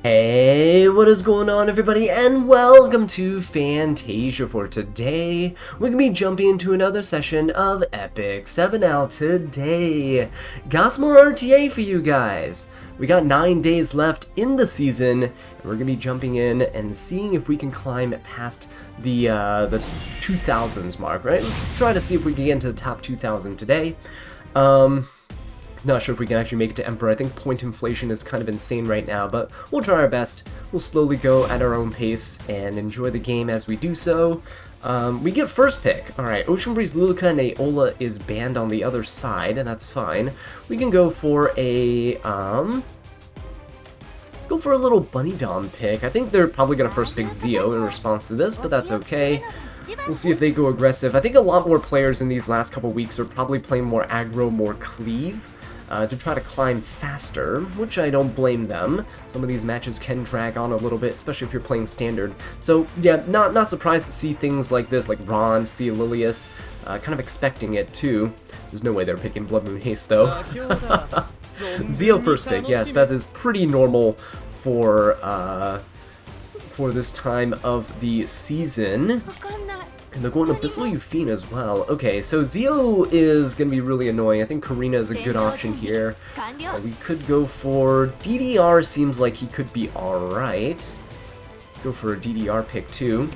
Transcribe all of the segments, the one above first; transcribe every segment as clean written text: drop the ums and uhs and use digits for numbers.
Hey, what is going on everybody, and welcome to Fantasia. For today, we're going to be jumping into another session of Epic 7 out today. Got some more RTA for you guys. We got 9 days left in the season, and we're going to be jumping in and seeing if we can climb past the 2000s mark, right? Let's try to see if we can get into the top 2000 today. Not sure if we can actually make it to Emperor. I think point inflation is kind of insane right now, but we'll try our best. We'll slowly go at our own pace and enjoy the game as we do so. We get first pick. Alright, Ocean Breeze, Luluka, and Aola is banned on the other side, and that's fine. We can go for a, let's go for a little Bunny Dom pick. I think they're probably going to first pick Zio in response to this, but that's okay. We'll see if they go aggressive. I think a lot more players in these last couple weeks are probably playing more aggro, more cleave. To try to climb faster, which I don't blame them. Some of these matches can drag on a little bit, especially if you're playing standard. So yeah, not surprised to see things like this, like Ron, see Lilius, kind of expecting it too. There's no way they're picking Blood Moon Haste though. Zio first pick, yes, that is pretty normal for this time of the season. And they're going Abyssal Euphine as well. Okay, so Zio is going to be really annoying. I think Karina is a good option here. We could go for DDR, seems like he could be alright. Let's go for a DDR pick too.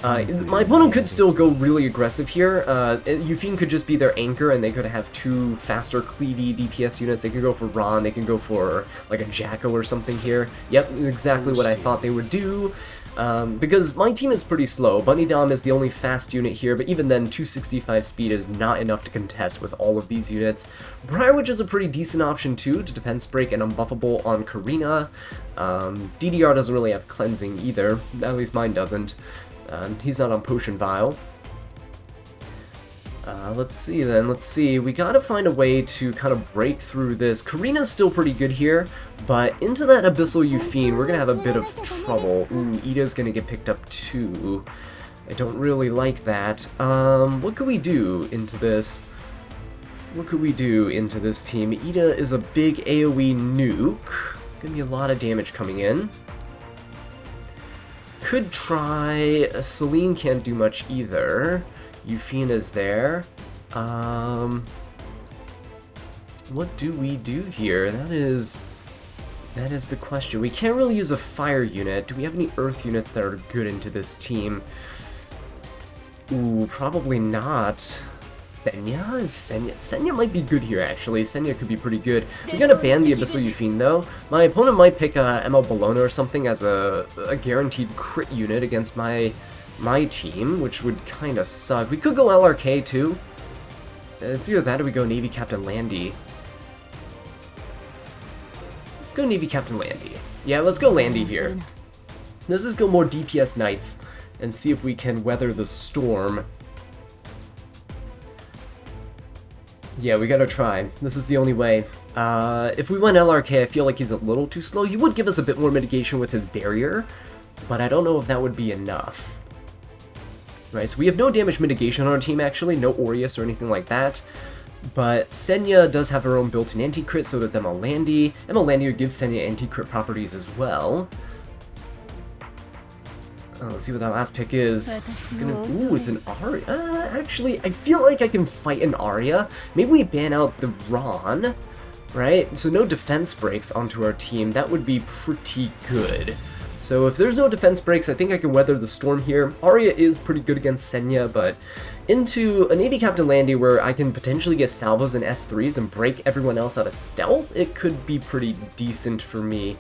My opponent could still go really aggressive here. Euphine could just be their anchor and they could have two faster cleavy DPS units. They could go for Ron, they could go for like a Jacko or something here. Yep, exactly what I thought they would do. Because my team is pretty slow. Bunny Dom is the only fast unit here, but even then 265 speed is not enough to contest with all of these units. Briarwitch is a pretty decent option too, to defense break and unbuffable on Karina. DDR doesn't really have cleansing either, at least mine doesn't. He's not on Potion Vial. Let's see then, let's see. We gotta find a way to kind of break through this. Karina's still pretty good here, but into that Abyssal Euphine, we're gonna have a bit of trouble. Ooh, Ida's gonna get picked up too. I don't really like that. What could we do into this? What could we do into this team? Ida is a big AoE nuke. Gonna be a lot of damage coming in. Could try... Celine can't do much either. Euphine is there. What do we do here? That is the question. We can't really use a fire unit. Do we have any earth units that are good into this team? Ooh, probably not. Senya might be good here, actually. Senya could be pretty good. We gotta ban the Abyssal Euphine, though. My opponent might pick ML Bologna or something as a guaranteed crit unit against my team, which would kind of suck. We could go LRK too. It's either that or we go Navy Captain Landy. Let's go Navy Captain Landy. Yeah, let's go Landy here. Let's just go more DPS Knights and see if we can weather the storm. Yeah, we gotta try. This is the only way. If we went LRK, I feel like he's a little too slow. He would give us a bit more mitigation with his barrier, but I don't know if that would be enough. Right, so we have no damage mitigation on our team, actually, no Aureus or anything like that. But Senya does have her own built-in anti-crit, so does ML Landy. ML Landy would give Senya anti-crit properties as well. Let's see what that last pick is. It's gonna... Ooh, it's an Arya. Actually, I feel like I can fight an Arya. Maybe we ban out the Ron, right? So no defense breaks onto our team. That would be pretty good. So if there's no defense breaks, I think I can weather the storm here. Arya is pretty good against Senya, but into a Navy Captain Landy where I can potentially get salvos and S3s and break everyone else out of stealth, it could be pretty decent for me.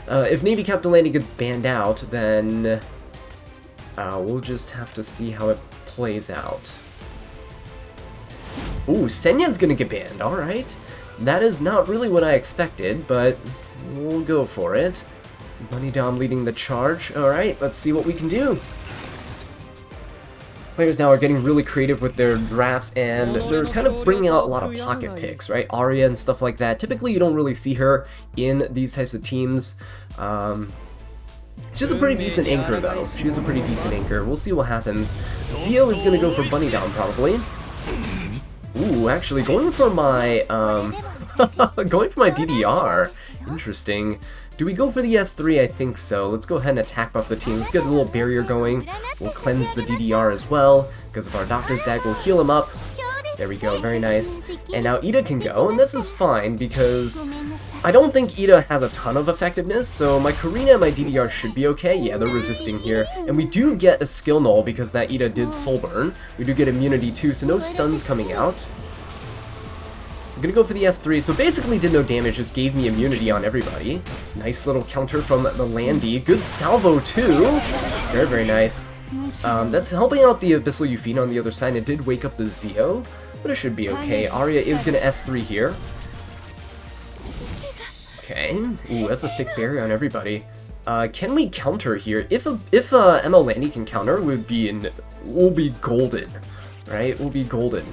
If Navy Captain Landy gets banned out, then we'll just have to see how it plays out. Ooh, Senya's gonna get banned, alright. That is not really what I expected, but we'll go for it. Bunny Dom leading the charge. Alright, let's see what we can do. Players now are getting really creative with their drafts, and they're kind of bringing out a lot of pocket picks, right? Arya and stuff like that. Typically, you don't really see her in these types of teams. She's a pretty decent anchor, though. She's a pretty decent anchor. We'll see what happens. Zio is going to go for Bunny Dom, probably. Ooh, actually, going for my Going for my DDR. Interesting. Do we go for the S3? I think so. Let's go ahead and attack buff the team. Let's get a little barrier going. We'll cleanse the DDR as well. Because of our doctor's bag, we'll heal him up. There we go, very nice. And now Ida can go, and this is fine because I don't think Ida has a ton of effectiveness, so my Karina and my DDR should be okay. Yeah, they're resisting here. And we do get a skill null because that Ida did soul burn. We do get immunity too, so no stuns coming out. So I'm gonna go for the S3, so basically did no damage, just gave me immunity on everybody. Nice little counter from the Landy. Good salvo too. Very, very nice. That's helping out the Abyssal Euphine on the other side, and it did wake up the Zeo. But it should be okay. Arya is gonna S3 here. Okay. Ooh, that's a thick barrier on everybody. Can we counter here? If ML Landy can counter, we'll be golden, right? We'll be golden.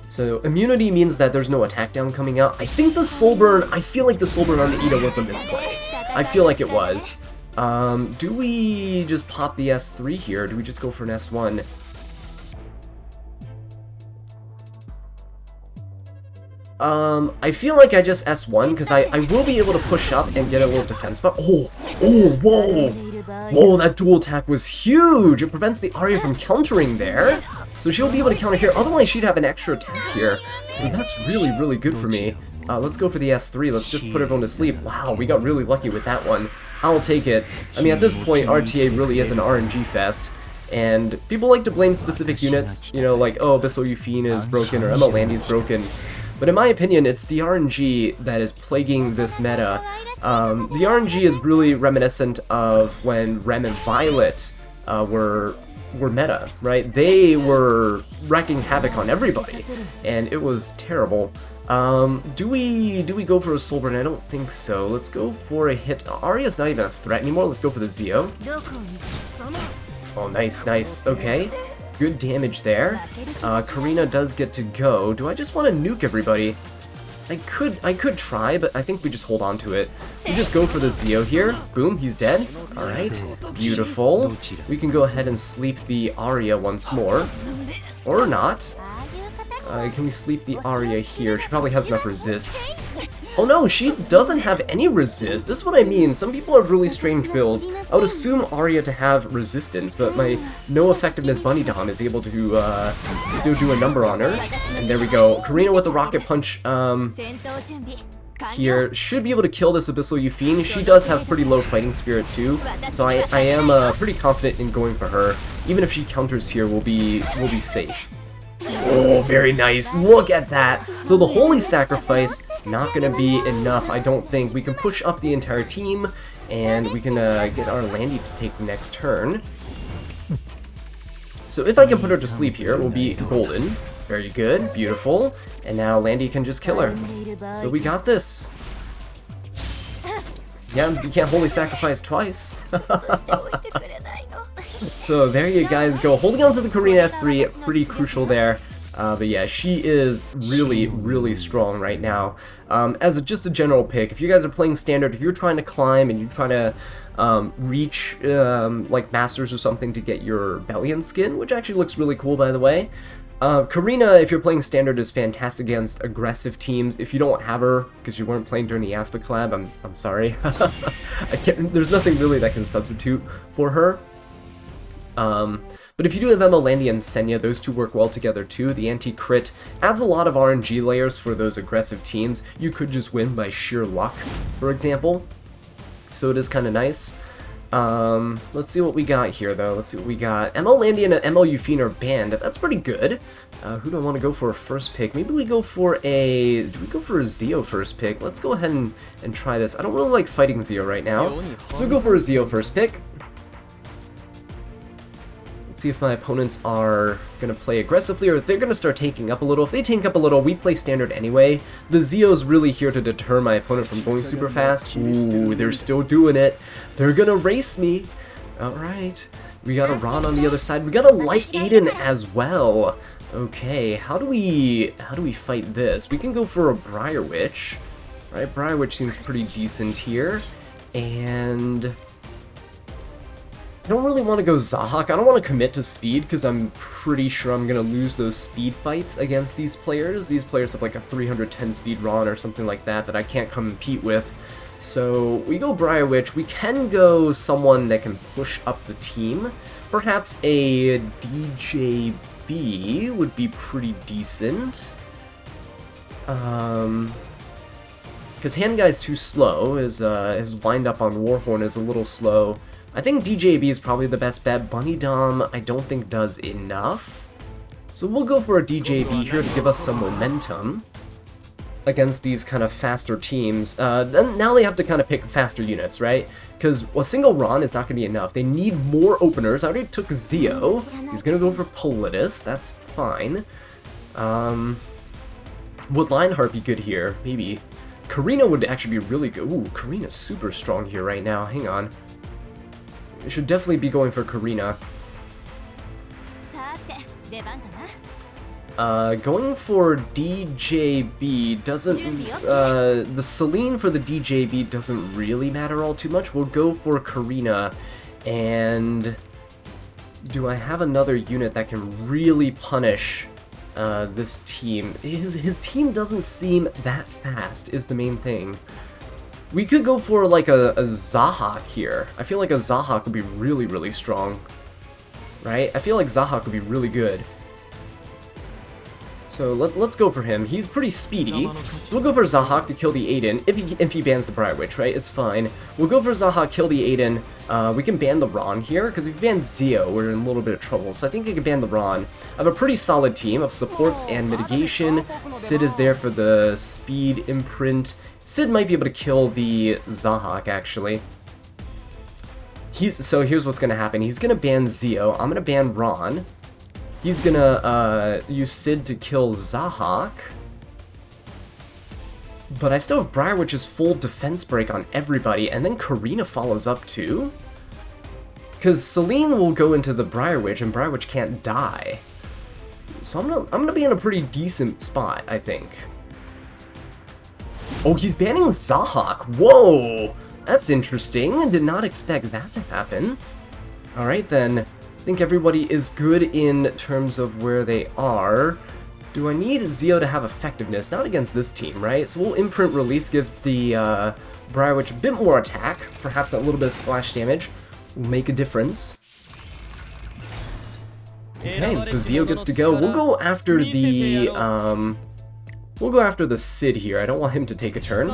So immunity means that there's no attack down coming out. I think the soul burn. I feel like the soul burn on the Ida was a misplay. I feel like it was. Do we just pop the S3 here? Do we just go for an S1? I feel like I just S1 because I will be able to push up and get a little defense buff. Oh, whoa! Whoa, that dual attack was huge! It prevents the Arya from countering there. So she'll be able to counter here, otherwise she'd have an extra attack here. So that's really, really good for me. Let's go for the S3, let's just put everyone to sleep. Wow, we got really lucky with that one. I'll take it. I mean, at this point, RTA really is an RNG fest. And people like to blame specific units, you know, like, oh, Abyssal Euphine is broken or ML Landy's broken. But in my opinion, it's the RNG that is plaguing this meta. The RNG is really reminiscent of when Rem and Violet were meta, right? They were wreaking havoc on everybody, and it was terrible. Do we go for a soul burn? I don't think so. Let's go for a hit. Arya's not even a threat anymore. Let's go for the Zeo. Oh, nice, nice. Okay. Good damage there. Karina does get to go. Do I just want to nuke everybody? I could try, but I think we just hold on to it. We just go for the Zeo here. Boom, he's dead. Alright, beautiful. We can go ahead and sleep the Arya once more. Or not. Can we sleep the Arya here? She probably has enough resist. Oh no, she doesn't have any resist. This is what I mean. Some people have really strange builds. I would assume Arya to have resistance, but my no effectiveness Bunny Dom is able to still do a number on her. And there we go. Karina with the rocket punch here should be able to kill this Abyssal Euphine. She does have pretty low fighting spirit too, so I am pretty confident in going for her. Even if she counters here, we'll be safe. Oh, very nice. Look at that. So the Holy Sacrifice, not going to be enough, I don't think. We can push up the entire team, and we can get our Landy to take the next turn. So if I can put her to sleep here, we'll be golden. Very good. Beautiful. And now Landy can just kill her. So we got this. Yeah, you can't Holy Sacrifice twice. So there you guys go. Holding on to the Karina S3, pretty crucial there. But yeah, she is really, really strong right now. As just a general pick, if you guys are playing standard, if you're trying to climb and you're trying to reach like Masters or something to get your Bellion skin, which actually looks really cool by the way, Karina, if you're playing standard, is fantastic against aggressive teams. If you don't have her because you weren't playing during the Aspect Collab, I'm sorry. There's nothing really that can substitute for her. But if you do have ML Landy and Senya, those two work well together too. The anti-crit adds a lot of RNG layers for those aggressive teams. You could just win by sheer luck, for example. So it is kind of nice. Let's see what we got here, though. Let's see what we got. ML Landy and ML Euphine are banned. That's pretty good. Who do I want to go for a first pick? Maybe we go for a... Do we go for a Zeo first pick? Let's go ahead and try this. I don't really like fighting Zeo right now. So we'll go for a Zeo first pick. Let's see if my opponents are going to play aggressively or if they're going to start tanking up a little. If they tank up a little, we play standard anyway. The Zeo's really here to deter my opponent from going super fast. Ooh, they're still doing it. They're going to race me. Alright. We got a Ron on the other side. We got a Light Aiden as well. Okay, how do we fight this? We can go for a Briar Witch. Right, Briar Witch seems pretty decent here. And... I don't really want to go Zahak. I don't want to commit to speed because I'm pretty sure I'm going to lose those speed fights against these players. These players have like a 310 speed Ron or something like that I can't compete with. So we go Briar Witch. We can go someone that can push up the team. Perhaps a DJB would be pretty decent. Because Hand Guy's too slow. His wind up on Warhorn is a little slow. I think DJB is probably the best bet. Bunny Dom, I don't think does enough. So we'll go for a DJB here to give us some momentum against these kind of faster teams. Then now they have to kind of pick faster units, right? Because a single Ron is not going to be enough. They need more openers. I already took Zio. He's going to go for Politis. That's fine. Would Lionheart be good here? Maybe. Karina would actually be really good. Ooh, Karina's super strong here right now. Hang on. I should definitely be going for Karina. Going for DJB doesn't... the Celine for the DJB doesn't really matter all too much. We'll go for Karina. And... do I have another unit that can really punish this team? His team doesn't seem that fast, is the main thing. We could go for like a Zahak here. I feel like a Zahak would be really, really strong. Right? I feel like Zahak would be really good. So let's go for him. He's pretty speedy. We'll go for Zahak to kill the Aiden, if he bans the Briar Witch, right? It's fine. We'll go for Zahak, kill the Aiden. We can ban the Ron here, because if we ban Zio, we're in a little bit of trouble. So I think we can ban the Ron. I have a pretty solid team of supports and mitigation. Sid is there for the speed imprint. Sid might be able to kill the Zahak, actually. So here's what's going to happen. He's going to ban Zio. I'm going to ban Ron. He's going to use Sid to kill Zahak. But I still have Briar Witch's full defense break on everybody, and then Karina follows up too? Because Celine will go into the Briar Witch, and Briar Witch can't die. So I'm gonna be in a pretty decent spot, I think. Oh, he's banning Zahak. Whoa! That's interesting. I did not expect that to happen. Alright then. I think everybody is good in terms of where they are. Do I need Zio to have effectiveness? Not against this team, right? So we'll imprint release, give the Briar Witch a bit more attack. Perhaps that little bit of splash damage will make a difference. Okay, so Zio gets to go. We'll go after the Sid here. I don't want him to take a turn.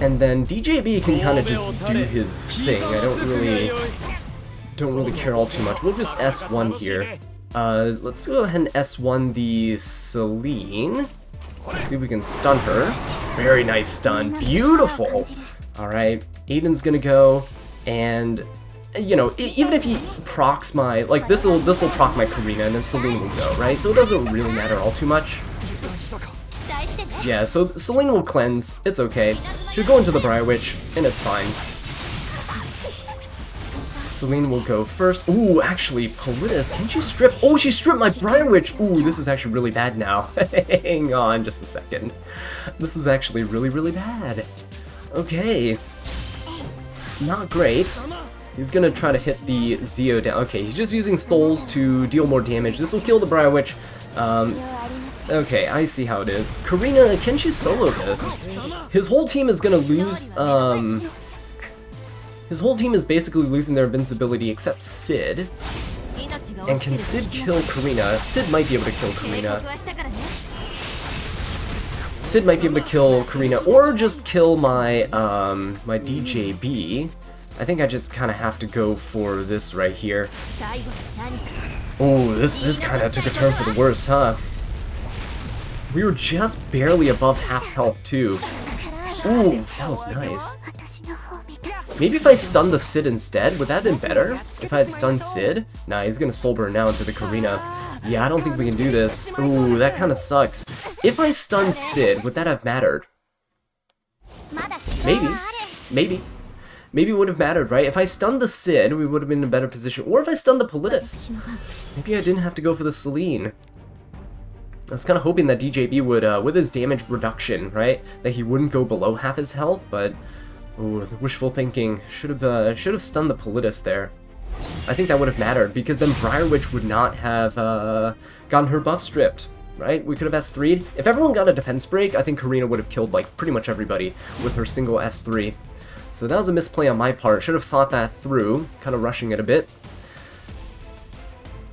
And then DJB can kind of just do his thing. I don't really care all too much. We'll just S1 here. Let's go ahead and S1 the Celine. See if we can stun her. Very nice stun. Beautiful! Alright, Aiden's gonna go, and, you know, even if he procs my, like, this'll proc my Karina, and then Celine will go, right? So it doesn't really matter all too much. Yeah, so Celine will cleanse. It's okay. She'll go into the Briar Witch, and it's fine. Celine will go first. Ooh, actually, Politis, can she strip? Oh, she stripped my Briar Witch! Ooh, this is actually really bad now. Hang on just a second. This is actually really, really bad. Okay. Not great. He's gonna try to hit the Zio down. Okay, he's just using Tholes to deal more damage. This will kill the Briar Witch. Okay, I see how it is. Karina, can she solo this? His whole team is gonna lose, his whole team is basically losing their invincibility except Sid. And can Sid kill Karina? Sid might be able to kill Karina. Sid might be able to kill Karina, or just kill my, my DJB. I think I just kind of have to go for this right here. Oh, this kind of took a turn for the worse, huh? We were just barely above half health, too. Ooh, that was nice. Maybe if I stunned the Sid instead, would that have been better? If I had stunned Sid? Nah, he's gonna soul burn now into the Karina. Yeah, I don't think we can do this. Ooh, that kind of sucks. If I stunned Sid, would that have mattered? Maybe. Maybe. Maybe it would have mattered, right? If I stunned the Sid, we would have been in a better position. Or if I stunned the Politis. Maybe I didn't have to go for the Celine. I was kind of hoping that DJB would, with his damage reduction, right, that he wouldn't go below half his health, but Ooh, the wishful thinking. Should have stunned the Politis there. I think that would have mattered, because then Briarwitch would not have gotten her buff stripped, right? We could have S3'd. If everyone got a defense break, I think Karina would have killed, like, pretty much everybody with her single S3. So that was a misplay on my part. Should have thought that through, kind of rushing it a bit.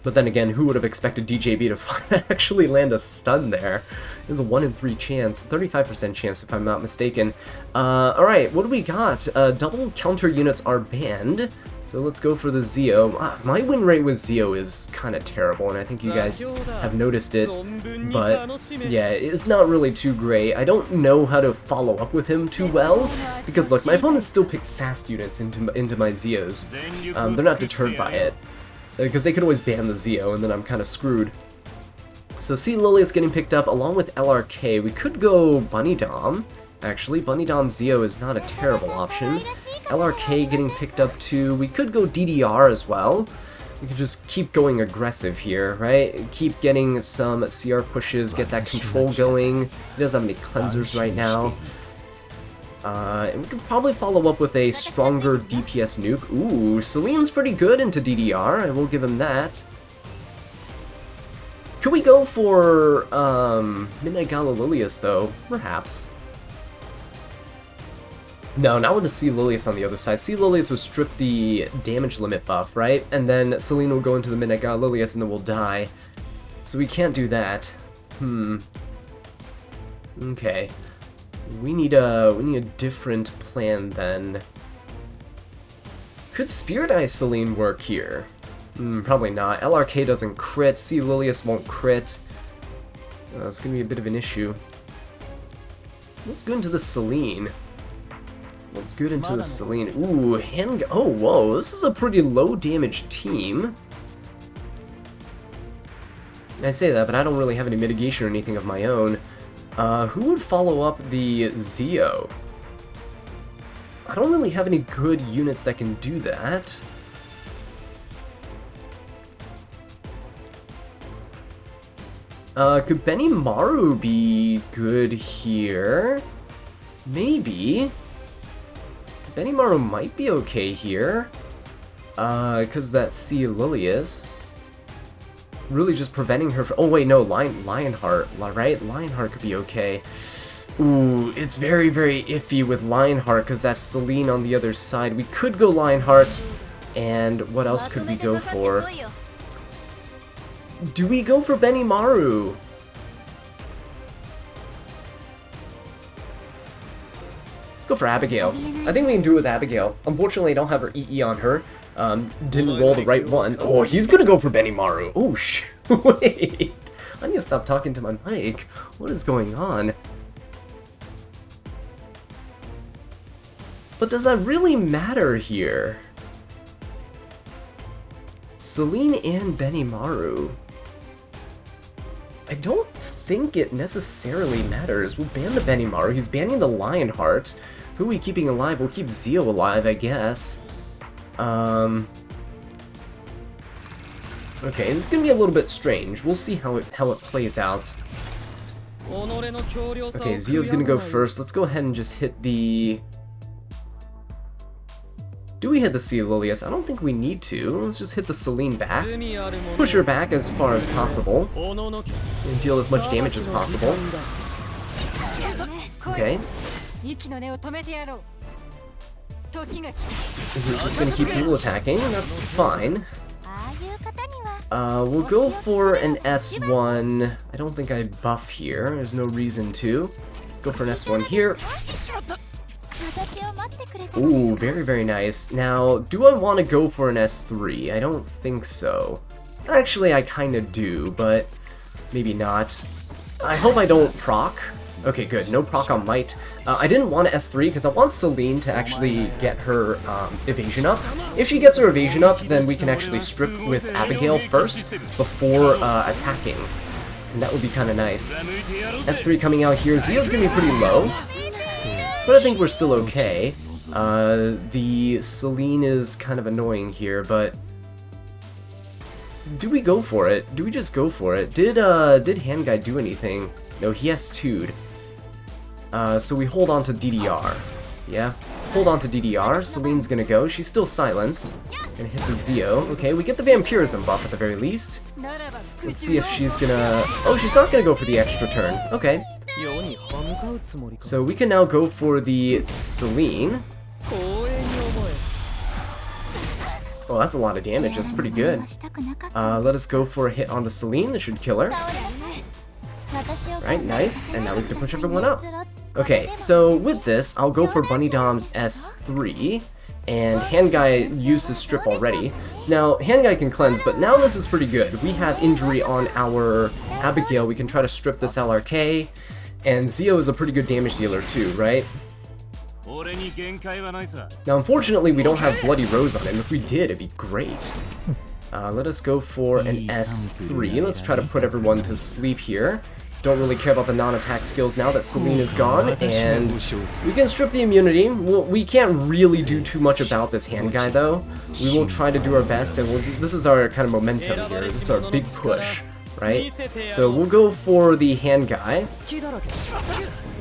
But then again, who would have expected DJB to actually land a stun there? It was a 1 in 3 chance, 35% chance if I'm not mistaken. Alright, what do we got? Double counter units are banned, so let's go for the Zeo. My win rate with Zeo is kind of terrible, and I think you guys have noticed it, but yeah, it's not really too great. I don't know how to follow up with him too well, because look, my opponents still pick fast units into my Zeos. They're not deterred by it, because they could always ban the Zeo, and then I'm kind of screwed. So Sea Lily is getting picked up along with LRK. We could go Bunny Dom. Actually, Bunny Dom Zeo is not a terrible option. LRK getting picked up too. We could go DDR as well. We could just keep going aggressive here, right? Keep getting some CR pushes, get that control going. He doesn't have any cleansers right now. And we could probably follow up with a stronger DPS nuke. Ooh, Celine's pretty good into DDR, I will give him that. Could we go for Midnight Gala Lilius though? Perhaps. No, not with the Sea Lilius on the other side. Sea Lilius would strip the damage limit buff, right? And then Celine will go into the Midnight Gala Lilius and then we'll die. So we can't do that. Okay. We need a different plan then. Could Spirit Eye Celine work here? Probably not. LRK doesn't crit. Sea Lilius won't crit. It's gonna be a bit of an issue. Let's go into the Celine. Let's go into the Celine. Ooh, oh, whoa, this is a pretty low damage team. I say that, but I don't really have any mitigation or anything of my own. Who would follow up the Zeo? I don't really have any good units that can do that. Could Benimaru be good here? Maybe. Benimaru might be okay here. Because that Sea Lilius. Really just preventing her from... Oh wait, no, Lionheart, right? Lionheart could be okay. Ooh, it's very, very iffy with Lionheart because that's Celine on the other side. We could go Lionheart, and what else could we go for? Do we go for Benimaru? Let's go for Abigail. I think we can do it with Abigail. Unfortunately, I don't have her EE on her. Didn't roll the right one. Oh, he's gonna go for Benimaru. Oh, shoot. Wait. I need to stop talking to my mic. What is going on? But does that really matter here? Celine and Benimaru. I don't think it necessarily matters. We'll ban the Benimaru. He's banning the Lionheart. Who are we keeping alive? We'll keep Zeo alive, I guess. Okay, this is gonna be a little bit strange. We'll see how it plays out. Okay, Zeo's gonna go first. Let's go ahead and just hit the... Do we hit the Sea Lilius? I don't think we need to. Let's just hit the Celine back. Push her back as far as possible. And deal as much damage as possible. Okay. We're just gonna keep people attacking. That's fine. We'll go for an S1. I don't think I buff here. There's no reason to. Let's go for an S1 here. Ooh, very, very nice. Now, do I want to go for an S3? I don't think so. Actually, I kind of do, but maybe not. I hope I don't proc. Okay, good. No proc on Might. I didn't want an S3 because I want Celine to actually get her evasion up. If she gets her evasion up, then we can actually strip with Abigail first before attacking. And that would be kind of nice. S3 coming out here. Zeo's going to be pretty low. But I think we're still okay. The Celine is kind of annoying here, but... Do we go for it? Do we just go for it? Did Handguy do anything? No, he S2'd. So we hold on to DDR. Yeah. Hold on to DDR. Celine's gonna go. She's still silenced. Gonna hit the Zio. Okay, we get the vampirism buff at the very least. Let's see if she's gonna... Oh, she's not gonna go for the extra turn. Okay. So we can now go for the Celine. Oh, that's a lot of damage. That's pretty good. Let us go for a hit on the Celine. This should kill her. Right, nice. And now we can push everyone up. Okay, so with this, I'll go for Bunny Dom's S3. And Hand Guy used his strip already. So now, Hand Guy can cleanse, but now this is pretty good. We have injury on our Abigail. We can try to strip this LRK. And Zio is a pretty good damage dealer too, right? Now, unfortunately, we don't have Bloody Rose on him. If we did, it'd be great. Let us go for an S3. Let's try to put everyone to sleep here. Don't really care about the non-attack skills now that Celine is gone, and we can strip the immunity. We can't really do too much about this Hand Guy, though. We will try to do our best, and this is our kind of momentum here. This is our big push, right? So we'll go for the Hand Guy.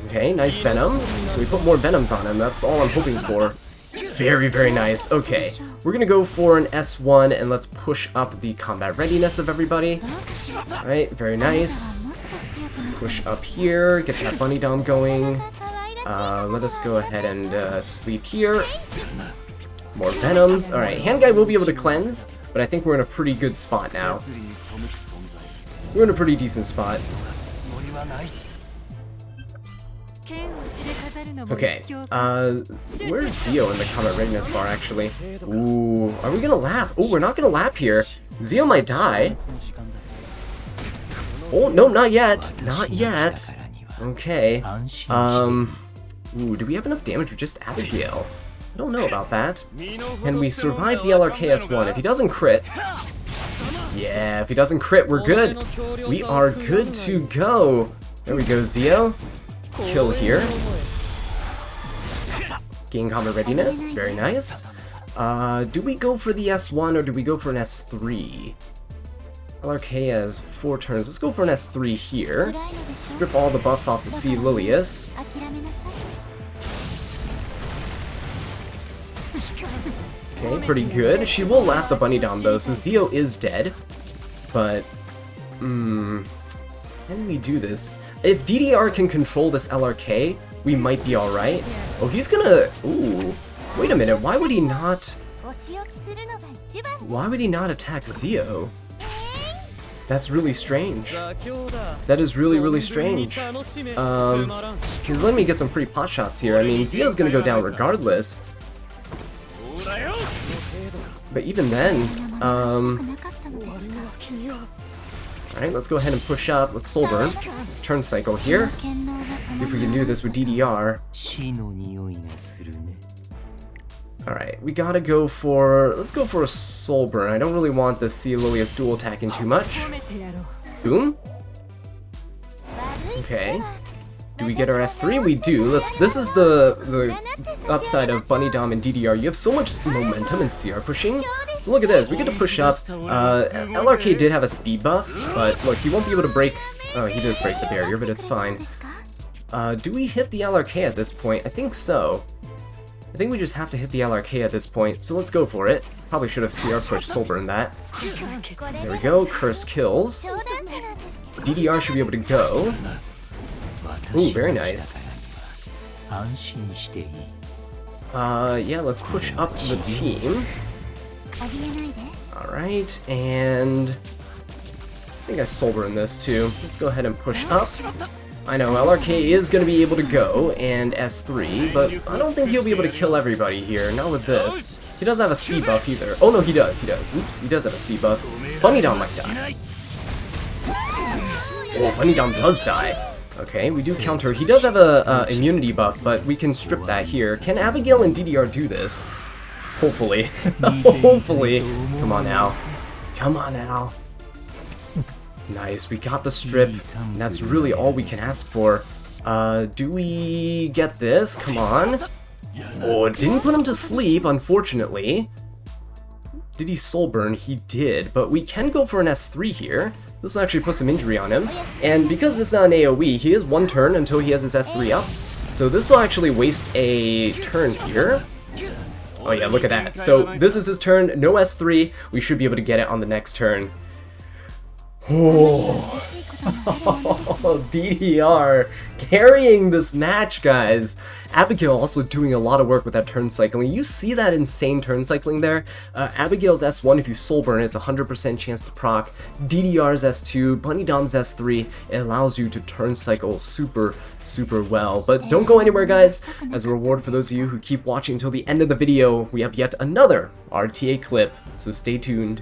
Okay, nice Venom. Can we put more Venoms on him? That's all I'm hoping for. Very, very nice. Okay, we're gonna go for an S1, and let's push up the combat readiness of everybody. Alright, very nice. Push up here, get that Bunny Dom going. Let us go ahead and sleep here. More Venoms. Alright, Hand Guy will be able to cleanse, but I think we're in a pretty good spot now. We're in a pretty decent spot. Okay, where's Zio in the combat readiness bar, actually? Ooh, are we gonna lap? Ooh, we're not gonna lap here. Zio might die. Oh, no, not yet. Not yet. Okay. Ooh, do we have enough damage with just Abigail? I don't know about that. Can we survive the LRKS1? If he doesn't crit... Yeah, if he doesn't crit, we're good. We are good to go. There we go, Zio. Let's kill here. Gain combat readiness. Very nice. Do we go for the S1 or do we go for an S3? LRK has 4 turns. Let's go for an S3 here. Strip all the buffs off the C. Lilius. Okay, pretty good. She will lap the Bunny Dom though, so Zio is dead. But, can we do this? If DDR can control this LRK, we might be alright. Oh, he's gonna... Ooh. Wait a minute, why would he not... Why would he not attack Zio? That's really strange. That is really, really strange. Let me get some free pot shots here. I mean, Zio's gonna go down regardless. But even then, alright, let's go ahead and push up. Let's soul burn. Let's turn cycle here. See if we can do this with DDR. Alright, we gotta go for... Let's go for a soul burn. I don't really want the C. Lilius dual attacking too much. Boom. Okay. Do we get our S3? We do. This is the upside of Bunny Dom and DDR. You have so much momentum in CR pushing. So look at this. We get to push up. LRK did have a speed buff, but look, he won't be able to break... Oh, he does break the barrier, but it's fine. Do we hit the LRK at this point? I think so. I think we just have to hit the LRK at this point, so let's go for it. Probably should have CR pushed Soul Burn that. There we go, Curse kills. DDR should be able to go. Ooh, very nice. Yeah, let's push up the team. Alright, and... I think I Soul Burn this too. Let's go ahead and push up. I know, LRK is going to be able to go, and S3, but I don't think he'll be able to kill everybody here, not with this. He doesn't have a speed buff either. Oh no, he does. Oops, he does have a speed buff. Bunny Dom might die. Oh, Bunny Dom does die. Okay, we do counter. He does have a immunity buff, but we can strip that here. Can Abigail and DDR do this? Hopefully. Hopefully. Come on now. Come on now. Nice, we got the strip, and that's really all we can ask for. Do we get this? Come on. Oh, it didn't put him to sleep, unfortunately. Did he soul burn? He did, but we can go for an S3 here. This will actually put some injury on him. And because it's not an AoE, he is one turn until he has his S3 up. So this will actually waste a turn here. Oh yeah, look at that. So this is his turn, no S3. We should be able to get it on the next turn. Oh, DDR carrying this match, guys. Abigail also doing a lot of work with that turn cycling. You see that insane turn cycling there? Abigail's S1, if you soul burn, it's a 100% chance to proc. DDR's S2, Bunny Dom's S3, it allows you to turn cycle super well. But don't go anywhere, guys. As a reward for those of you who keep watching until the end of the video, we have yet another RTA clip, so stay tuned.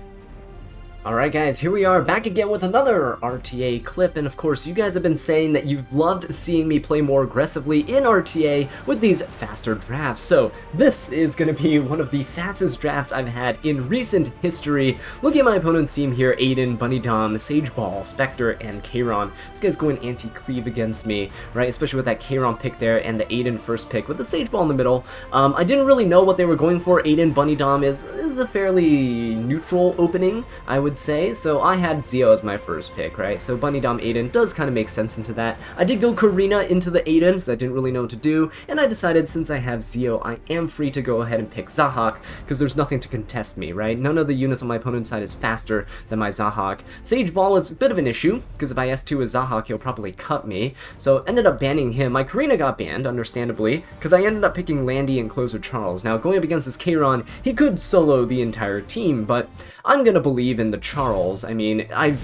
Alright guys, here we are back again with another RTA clip, and of course you guys have been saying that you've loved seeing me play more aggressively in RTA with these faster drafts, so this is going to be one of the fastest drafts I've had in recent history. Looking at my opponent's team here, Aiden, Bunny Dom, Sage Ball, Spectre, and Kayron. This guy's going anti-cleave against me, right, especially with that Kayron pick there and the Aiden first pick with the Sage Ball in the middle. I didn't really know what they were going for. Aiden, Bunny Dom is a fairly neutral opening, I would say, so I had Zio as my first pick, right? So Bunny Dom Aiden does kind of make sense into that. I did go Karina into the Aiden because I didn't really know what to do, and I decided since I have Zio, I am free to go ahead and pick Zahhak because there's nothing to contest me, right? None of the units on my opponent's side is faster than my Zahhak. Sage Ball is a bit of an issue because if I S2 with Zahhak, he'll probably cut me, so ended up banning him. My Karina got banned, understandably, because I ended up picking Landy and Closer Charles. Now, going up against this Kayron, he could solo the entire team, but I'm gonna believe in the Charles. I mean, I've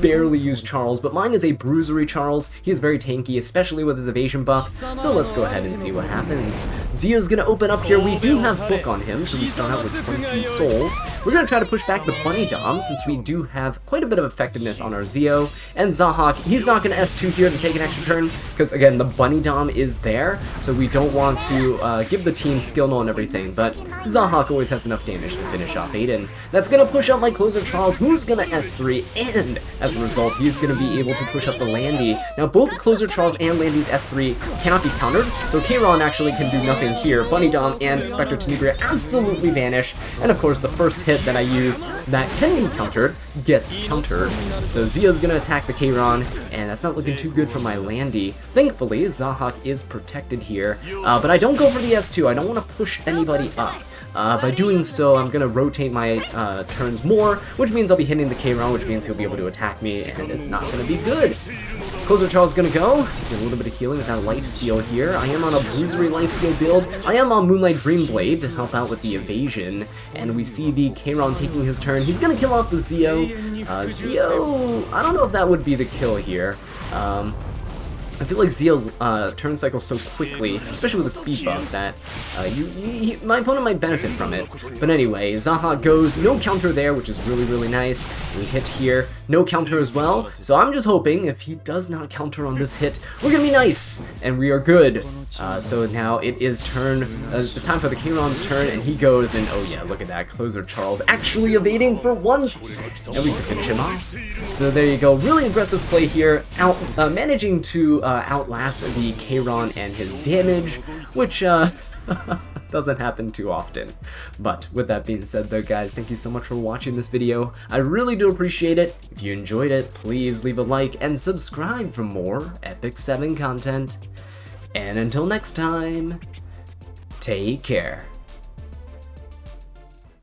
barely used Charles, but mine is a bruisery Charles. He is very tanky, especially with his evasion buff, so let's go ahead and see what happens. Zio's gonna open up here. We do have Book on him, so we start out with 20 souls. We're gonna try to push back the Bunny Dom, since we do have quite a bit of effectiveness on our Zio, and Zahhak, he's not gonna S2 here to take an extra turn, because again, the Bunny Dom is there, so we don't want to give the team skill null and everything, but Zahhak always has enough damage to finish off Aiden. That's gonna push up my Closer Charles, who's gonna S3, and as a result, he's gonna be able to push up the Landy. Now, both Closer Charles and Landy's S3 cannot be countered, so Kayron actually can do nothing here. Bunny Dom and Spectre Tenebria absolutely vanish, and of course, the first hit that I use that can be countered gets countered. So Zio's gonna attack the Kayron, and that's not looking too good for my Landy. Thankfully, Zahhak is protected here, but I don't go for the S2. I don't want to push anybody up. By doing so, I'm going to rotate my turns more, which means I'll be hitting the Kayron, which means he'll be able to attack me, and it's not going to be good. Closer Charles is going to go. Get a little bit of healing with that lifesteal here. I am on a bruisery lifesteal build. I am on Moonlight Dreamblade to help out with the evasion, and we see the Kayron taking his turn. He's going to kill off the Zio. Zio, I don't know if that would be the kill here. I feel like Zio turn cycles so quickly, especially with the speed buff, that my opponent might benefit from it. But anyway, Zahhak goes, no counter there, which is really nice. We hit here, no counter as well. So I'm just hoping if he does not counter on this hit, we're gonna be nice, and we are good. So now it is it's time for the Kayron's turn, and he goes, and oh yeah, look at that, Closer Charles actually evading for once, and we can finish him off. So there you go, really impressive play here, managing to outlast the Kayron and his damage, which doesn't happen too often. But with that being said though, guys, thank you so much for watching this video. I really do appreciate it. If you enjoyed it, please leave a like and subscribe for more Epic 7 content. And until next time, take care.